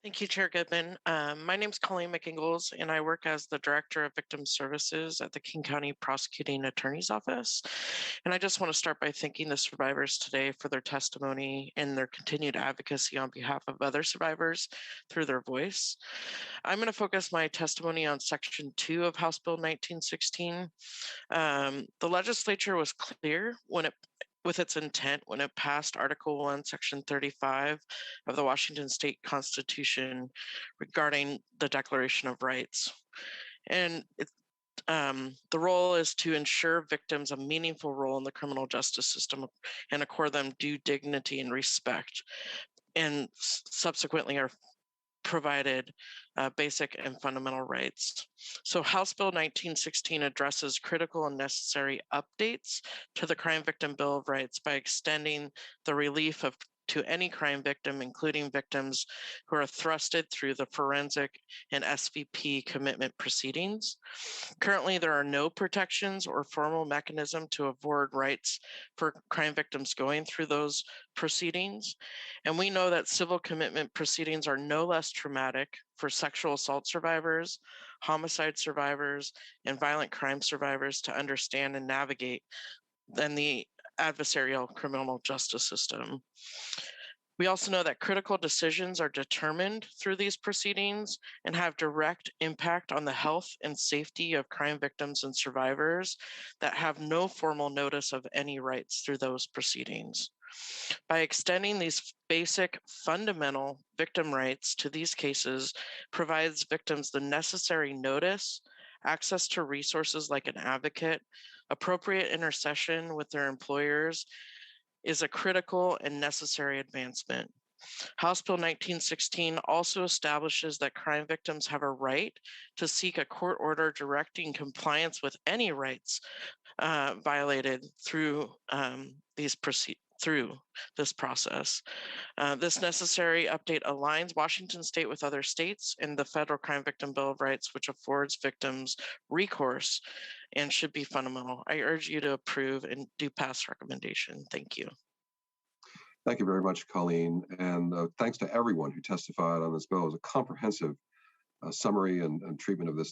Thank you, Chair Goodman. My name is Colleen McIngalls, and I work as the Director of Victim Services at the King County Prosecuting Attorney's Office. And I just want to start by thanking the survivors today for their testimony and their continued advocacy on behalf of other survivors through their voice. I'm going to focus my testimony on Section 2 of House Bill 1916. The legislature was clear with its intent when it passed Article 1, Section 35 of the Washington State Constitution regarding the Declaration of Rights. And the role is to ensure victims a meaningful role in the criminal justice system and accord them due dignity and respect, and subsequently are provided basic and fundamental rights. So House Bill 1916 addresses critical and necessary updates to the Crime Victim Bill of Rights by extending the relief to any crime victim, including victims who are thrusted through the forensic and SVP commitment proceedings. Currently, there are no protections or formal mechanism to afford rights for crime victims going through those proceedings. And we know that civil commitment proceedings are no less traumatic for sexual assault survivors, homicide survivors, and violent crime survivors to understand and navigate than the adversarial criminal justice system. We also know that critical decisions are determined through these proceedings and have direct impact on the health and safety of crime victims and survivors that have no formal notice of any rights through those proceedings. By extending these basic fundamental victim rights to these cases provides victims the necessary notice, access to resources like an advocate, appropriate intercession with their employers, is a critical and necessary advancement. House Bill 1916 also establishes that crime victims have a right to seek a court order directing compliance with any rights violated through through this process. This necessary update aligns Washington State with other states in the Federal Crime Victim Bill of Rights, which affords victims recourse and should be fundamental. I urge you to approve and do pass recommendation. Thank you. Thank you very much, Colleen. And thanks to everyone who testified on this bill. It was a comprehensive summary and treatment of this